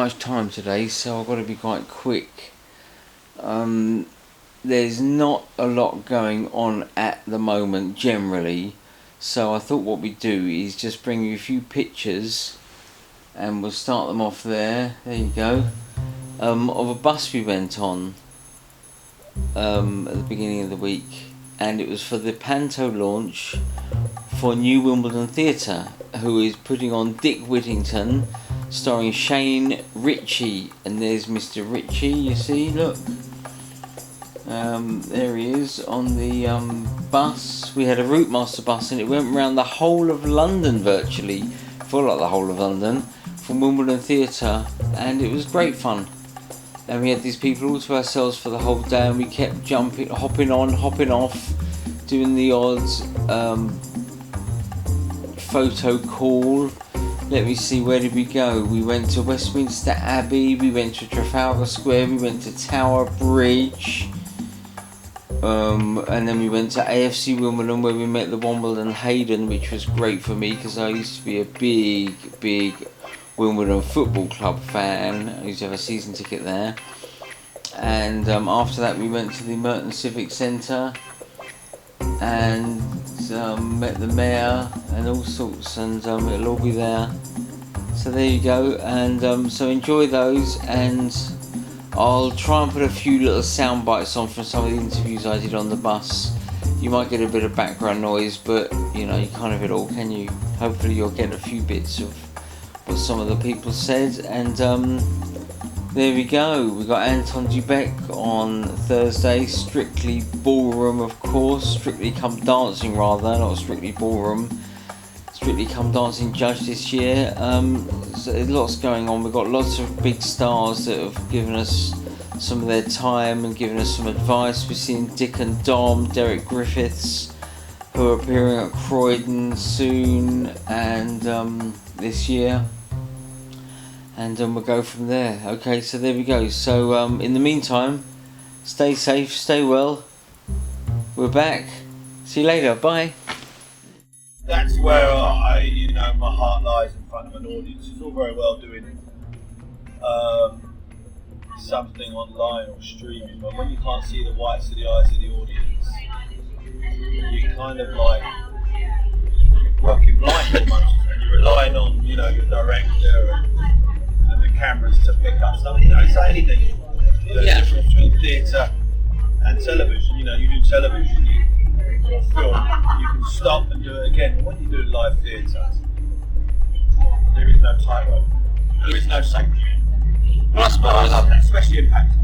much time today, so I've got to be quite quick. There's not a lot going on at the moment generally, so I thought what we'd do is just bring you a few pictures and we'll start them off there. There you go. Of a bus we went on at the beginning of the week, and it was for the Panto launch for New Wimbledon Theatre, who is putting on Dick Whittington, starring Shane Richie, and there's Mr. Richie, you see, look. There he is on the bus. We had a Routemaster bus and it went around the whole of London virtually, for like the whole of London, from Wimbledon Theatre, and it was great fun. And we had these people all to ourselves for the whole day, and we kept jumping, hopping on, hopping off, doing the odds photo call. Let me see, where did we go? We went to Westminster Abbey, we went to Trafalgar Square, we went to Tower Bridge, and then we went to AFC Wimbledon, where we met the Wimbledon Hayden, which was great for me because I used to be a big Wimbledon Football Club fan. I used to have a season ticket there. And after that we went to the Merton Civic Centre and met the mayor and all sorts, and it'll all be there. So there you go, and so enjoy those, and I'll try and put a few little sound bites on from some of the interviews I did on the bus. You might get a bit of background noise, but you know, you can't have it all, can you? Hopefully you'll get a few bits of what some of the people said, and there we go. We got Anton Dubek on Thursday, Strictly Ballroom, of course, Strictly Come Dancing rather, not Strictly Ballroom, Strictly Come Dancing judge this year. So lots going on. We've got lots of big stars that have given us some of their time and given us some advice. We've seen Dick and Dom, Derek Griffiths, who are appearing at Croydon soon and this year. And we'll go from there. Okay, so there we go. So in the meantime, stay safe, stay well. We're back. See you later. Bye. That's where my heart lies in front of an audience. It's all very well doing something online or streaming, but when you can't see the whites of the eyes of the audience, you're kind of like working blind almost, and you're relying on your director and the cameras to pick up something. It's like anything. There's a difference between theatre and television. You do television, or film, you can stop and do it again. But when you do live theatre, there is no tightrope. There is no safety. I love that, especially Impact.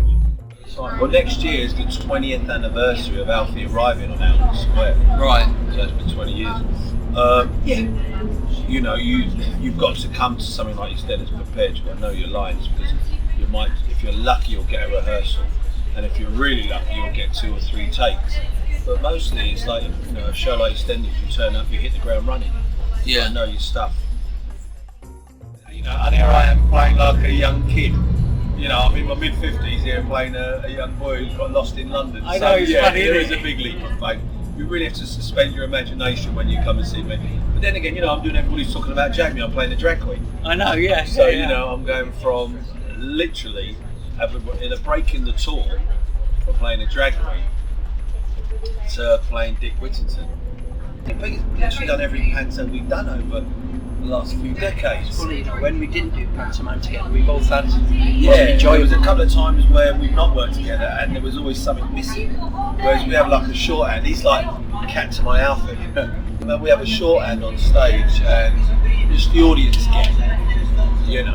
Well, next year is the 20th anniversary of Alfie arriving on Albert Square. Right. So it's been 20 years. You've got to come to something like this as prepared. You've got to know your lines, because if you're lucky, you'll get a rehearsal, and if you're really lucky, you'll get 2 or 3 takes. But mostly, it's like a show like EastEnders. You turn up, you hit the ground running. You gotta know your stuff. And here I am playing like a young kid. I'm in my mid-50s here playing a young boy who got lost in London. I know, it's funny, there is a big leap of faith. You really have to suspend your imagination when you come and see me. But then again, I'm doing everybody's talking about Jamie. I'm playing the drag queen. I know, yeah. So, I'm going from literally in a break in the tour from playing a drag queen to playing Dick Whittington. We've literally done every panto we've done over the last few decades. When we didn't do pantomime together, we both had there was a couple of times where we've not worked together and there was always something missing. Whereas we have like a shorthand. He's like cat to my outfit. We have a shorthand on stage and just the audience get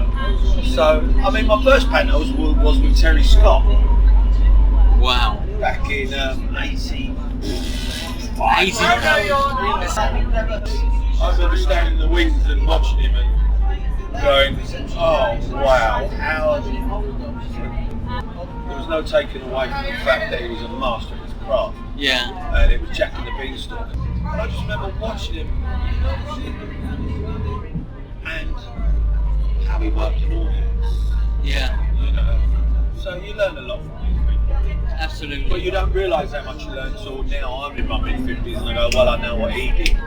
So my first panto was with Terry Scott. Wow. Back in 80. I remember standing in the wings and watching him and going, oh wow, how... There was no taking away from the fact that he was a master of his craft. Yeah. And it was Jack and the Beanstalk. And I just remember watching him and how he worked an audience. Yeah. So you learn a lot from these people. Absolutely. But you don't realise how much you learn until now I'm in my mid-50s and I go, well, I know what he did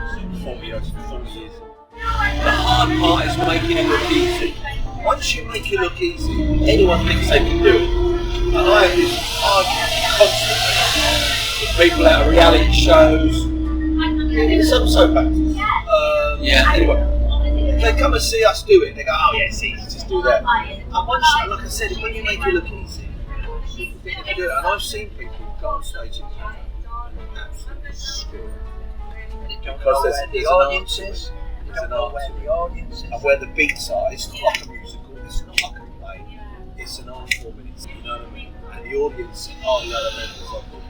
40 years. The hard part is making it look easy. once you make it look easy, anyone thinks they can do it. And I have this argument constantly with people out of reality shows, in some soap operas. Anyway, they come and see us do it, they go, oh yeah, it's easy, just do that. And once, like I said, when you make it look easy, you can do it. And I've seen people go on stage and absolutely screw it. Because there's an audience. And where the beats are, it's not like a musical, it's not like a play, it's an art form, you know what I mean? And the audience are the other members of it.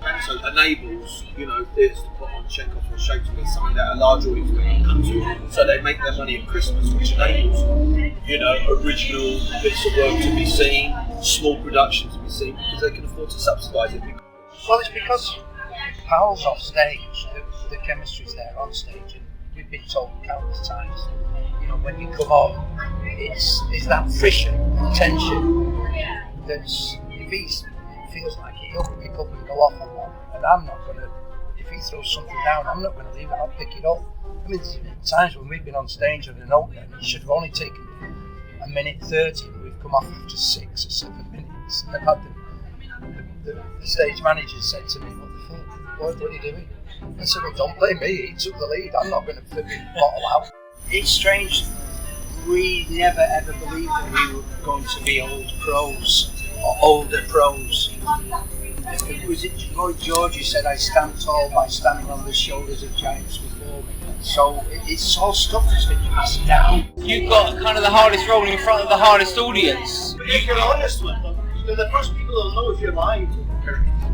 And so it enables, theatres to put on Chekhov or Shakespeare, something that a large audience can come to, so they make their money at Christmas, which enables, original bits of work to be seen, small productions to be seen, because they can afford to subsidise it. Well, it's because Powell's off stage, the chemistry's there on stage, and we've been told countless times, when you come on, it's that friction, tension, that's, if he feels like it, he'll pick up and go off on one, and I'm not going to, if he throws something down, I'm not going to leave it, I'll pick it up. I mean, there's been times when we've been on stage on an opener, and it should have only taken a minute 30, and we've come off after 6 or 7 minutes, and I've had the stage manager said to me, what the fuck, what are you doing? I said, well, don't blame me, he took the lead, I'm not going to flip it bottle out. It's strange, we never ever believed that we were going to be old pros, or older pros. Was it Lloyd George who said, I stand tall by standing on the shoulders of giants before me? So it's all stuff that's been passed down. You've got kind of the hardest role in front of the hardest audience. But if you're honest with them, they're the first people that'll know if you're lying to them.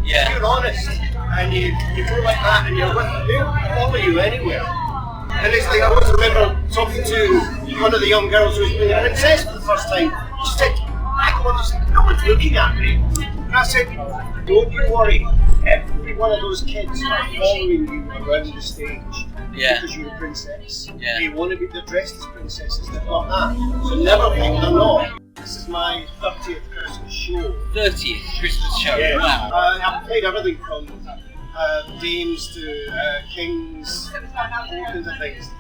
Yeah. If you're honest and you go like that and you're with them, they'll follow you anywhere. And it's like I always remember talking to one of the young girls who was playing a princess for the first time. She said, no one's looking at me. And I said, don't you worry, every one of those kids are following you around the stage because you're a princess. Yeah. They want to be, they're dressed as princesses, they're not that. So never think they're not. This is my 30th Christmas show. 30th Christmas show? Yeah. Wow. I've played everything from dames to kings, all kinds of things.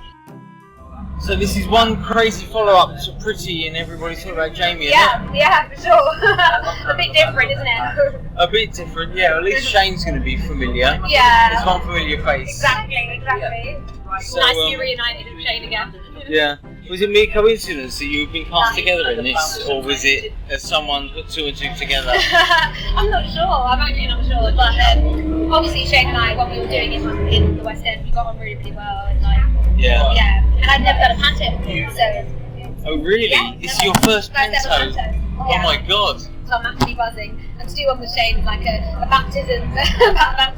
So this is one crazy follow-up to Pretty, and everybody's talking about Jamie, isn't it? Yeah, for sure. A bit different, isn't it? A bit different, yeah. At least Shane's going to be familiar. Yeah. There's one familiar face. Exactly. So, nice to be reunited with Shane again. Yeah. Was it mere coincidence that you've been cast together in this, or was it as someone put 2 and 2 together? I'm not sure. I'm actually not sure. But obviously Shane and I, when we were doing it in the West End, we got on really, really well. And yeah. And I'd never done a panto before, so. Oh really? Yeah, this is your first panto? Oh my god. So I'm actually buzzing. And to do one with Shane is like a baptism. Baptism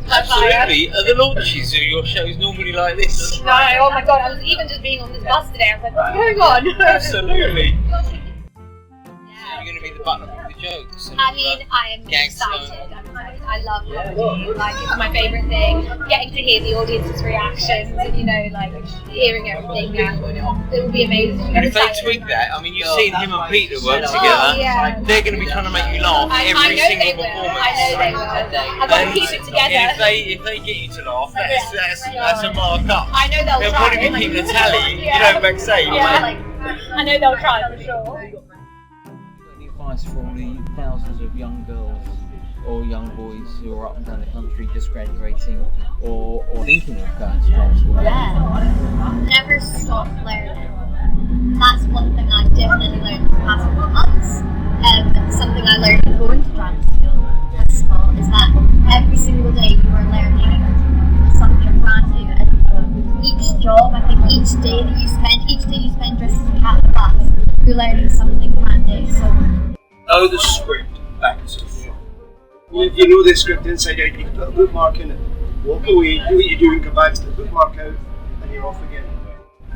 by fire. Absolutely. Are the launches of your shows normally like this? No, oh my god, I was even just being on this bus today, I was like, what's going on? Absolutely. You're going to be the button of the jokes. I mean, I am excited. I love comedy. Like, it's my favourite thing. Getting to hear the audience's reactions and, hearing everything. It will be amazing. And if they tweak that, I mean, you've seen him and Peter work together. Yeah. They're going to be trying to make you laugh every single performance. I know they will. I've got to keep it together. If they get you to laugh, that's a mark up. I know they'll try. They'll probably be keeping a tally, backstage. I know they'll try for sure. Advice for all the thousands of young girls or young boys who are up and down the country just graduating or thinking of going to drama school? Never stop learning. That's one thing I definitely learned in the past couple of months. Something I learned going to drama school, first of all, is that every single day you are learning something brand new. And each job, I think each day you spend dressed as a cat in class, you're learning something brand new. So know the script back to front. If you know the script inside out, you can put a bookmark in it, walk away, do what you do, and come back to the bookmark out, and you're off again.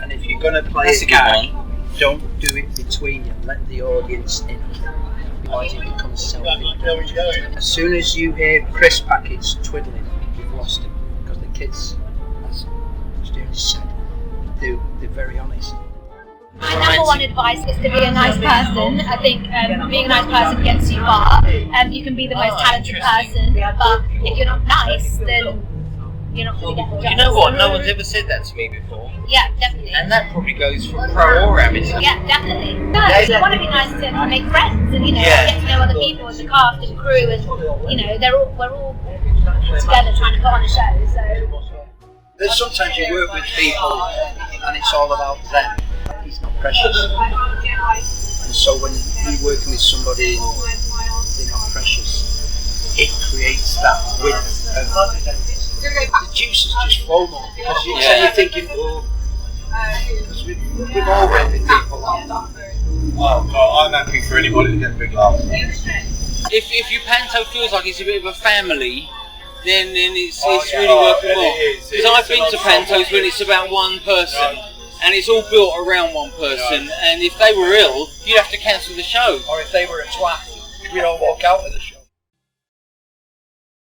And if you're going to play a gag, don't do it between you. Let the audience in. Otherwise it becomes self-indulgent. As soon as you hear Chris Package twiddling, you've lost him. Because the kids, as Stuart said, they're very honest. My number one advice is to be a nice person. I think being a nice person gets you far. You can be the most talented person, but if you're not nice, then you're not going to get the job. You know what? No one's ever said that to me before. Yeah, definitely. And that probably goes for pro or amateur. Yeah, definitely. No, you want to be nice to make friends and, get to know other people and the cast and crew and, we're all together trying to put on a show, so... There's sometimes you work with people and it's all about them. It's not precious. And so when you're working with somebody and they're not precious, it creates that width of the juices just flow more because you're thinking, because we've all worked with people like that. Oh God, I'm happy for anybody to get a big laugh. If your panto feels like it's a bit of a family, then it's really working well. Because I've been to pantos when it's about one person and it's all built around one person, and if they were ill, you'd have to cancel the show. Or if they were a twat, we'd all walk out of the show.